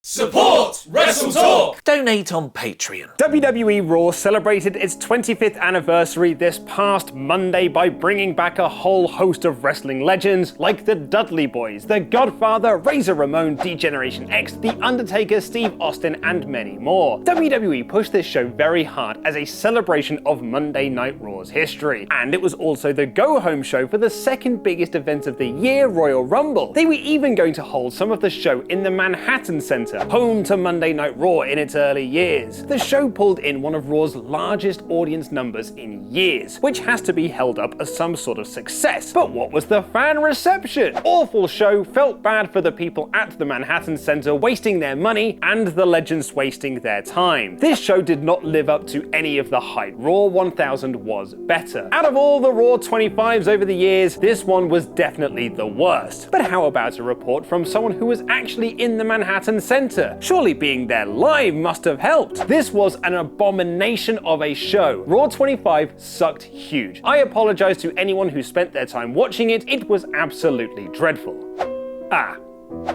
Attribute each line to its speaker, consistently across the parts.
Speaker 1: Support WrestleTalk!
Speaker 2: Donate on Patreon.
Speaker 3: WWE Raw celebrated its 25th anniversary this past Monday by bringing back a whole host of wrestling legends like the Dudley Boys, The Godfather, Razor Ramon, D-Generation X, The Undertaker, Steve Austin, and many more. WWE pushed this show very hard as a celebration of Monday Night Raw's history, and it was also the go-home show for the second biggest event of the year, Royal Rumble. They were even going to hold some of the show in the Manhattan Center, home to Monday Night Raw in its early years. The show pulled in one of Raw's largest audience numbers in years, which has to be held up as some sort of success. But what was the fan reception? Awful show, felt bad for the people at the Manhattan Center wasting their money and the legends wasting their time. This show did not live up to any of the hype. Raw 1000 was better. Out of all the Raw 25s over the years, this one was definitely the worst. But how about a report from someone who was actually in the Manhattan Center? Surely being there live must have helped. This was an abomination of a show. Raw 25 sucked huge. I apologize to anyone who spent their time watching it. It was absolutely dreadful.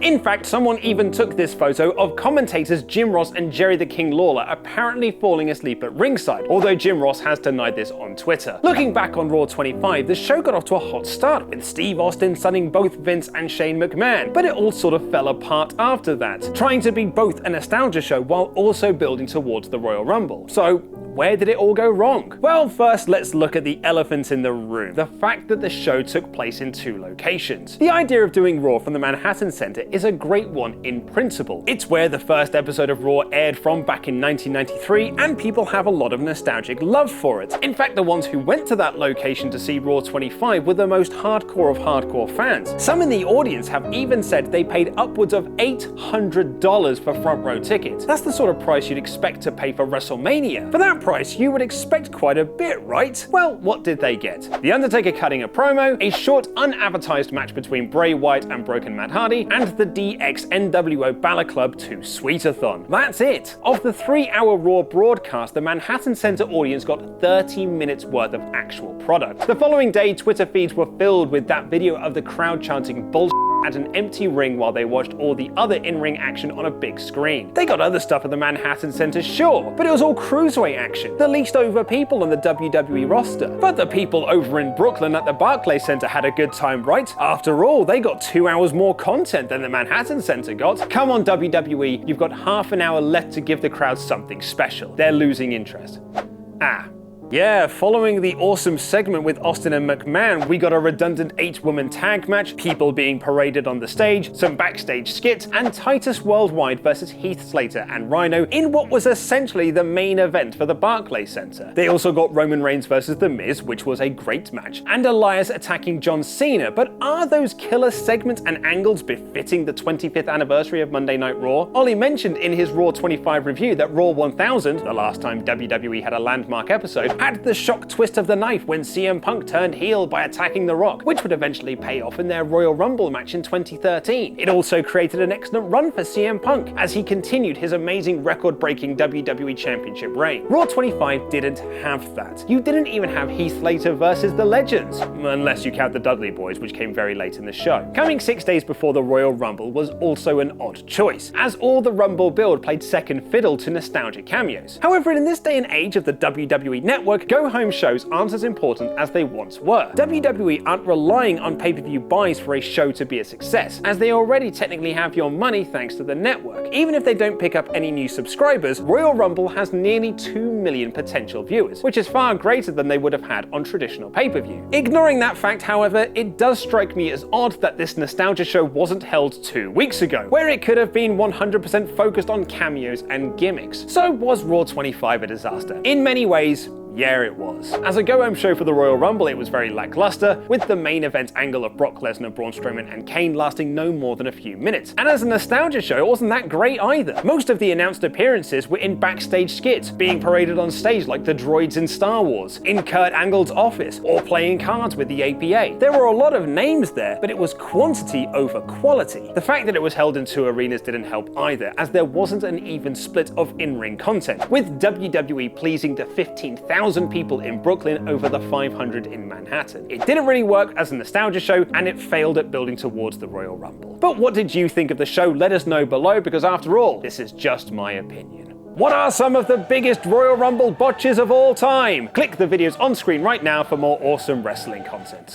Speaker 3: In fact, someone even took this photo of commentators Jim Ross and Jerry the King Lawler apparently falling asleep at ringside, although Jim Ross has denied this on Twitter. Looking back on Raw 25, the show got off to a hot start, with Steve Austin sunning both Vince and Shane McMahon, but it all sort of fell apart after that, trying to be both a nostalgia show while also building towards the Royal Rumble. So, where did it all go wrong? Well, first let's look at the elephant in the room, the fact that the show took place in two locations. The idea of doing Raw from the Manhattan Center is a great one in principle. It's where the first episode of Raw aired from back in 1993, and people have a lot of nostalgic love for it. In fact, the ones who went to that location to see Raw 25 were the most hardcore of hardcore fans. Some in the audience have even said they paid upwards of $800 for front row tickets. That's the sort of price you'd expect to pay for WrestleMania. For that price, you would expect quite a bit, right? Well, what did they get? The Undertaker cutting a promo, a short unadvertised match between Bray Wyatt and Broken Matt Hardy, and the DX NWO Balor Club 2 Sweetathon. That's it. Of the 3-hour Raw broadcast, the Manhattan Center audience got 30 minutes worth of actual product. The following day, Twitter feeds were filled with that video of the crowd chanting bullshit at an empty ring while they watched all the other in-ring action on a big screen. They got other stuff at the Manhattan Center, sure, but it was all cruiserweight action, the least over people on the WWE roster. But the people over in Brooklyn at the Barclays Center had a good time, right? After all, they got 2 hours more content than the Manhattan Center got. Come on, WWE, you've got half an hour left to give the crowd something special. They're losing interest. Yeah, following the awesome segment with Austin and McMahon, we got a redundant 8-woman tag match, people being paraded on the stage, some backstage skits, and Titus Worldwide versus Heath Slater and Rhino in what was essentially the main event for the Barclays Center. They also got Roman Reigns versus The Miz, which was a great match, and Elias attacking John Cena, but are those killer segments and angles befitting the 25th anniversary of Monday Night Raw? Ollie mentioned in his Raw 25 review that Raw 1000, the last time WWE had a landmark episode, had the shock twist of the knife when CM Punk turned heel by attacking The Rock, which would eventually pay off in their Royal Rumble match in 2013. It also created an excellent run for CM Punk as he continued his amazing record-breaking WWE Championship reign. Raw 25 didn't have that. You didn't even have Heath Slater versus the Legends, unless you count the Dudley Boys, which came very late in the show. Coming 6 days before the Royal Rumble was also an odd choice, as all the Rumble build played second fiddle to nostalgic cameos. However, in this day and age of the WWE Network, go-home shows aren't as important as they once were. WWE aren't relying on pay-per-view buys for a show to be a success, as they already technically have your money thanks to the network. Even if they don't pick up any new subscribers, Royal Rumble has nearly 2 million potential viewers, which is far greater than they would have had on traditional pay-per-view. Ignoring that fact, however, it does strike me as odd that this nostalgia show wasn't held 2 weeks ago, where it could have been 100% focused on cameos and gimmicks. So was Raw 25 a disaster? In many ways, yeah, it was. As a go-home show for the Royal Rumble, it was very lackluster, with the main event angle of Brock Lesnar, Braun Strowman, and Kane lasting no more than a few minutes. And as a nostalgia show, it wasn't that great either. Most of the announced appearances were in backstage skits, being paraded on stage like the droids in Star Wars, in Kurt Angle's office, or playing cards with the APA. There were a lot of names there, but it was quantity over quality. The fact that it was held in 2 arenas didn't help either, as there wasn't an even split of in-ring content, with WWE pleasing the 15,000 1,000 people in Brooklyn over the 500 in Manhattan. It didn't really work as a nostalgia show, and it failed at building towards the Royal Rumble. But what did you think of the show? Let us know below, because after all, this is just my opinion. What are some of the biggest Royal Rumble botches of all time? Click the videos on screen right now for more awesome wrestling content.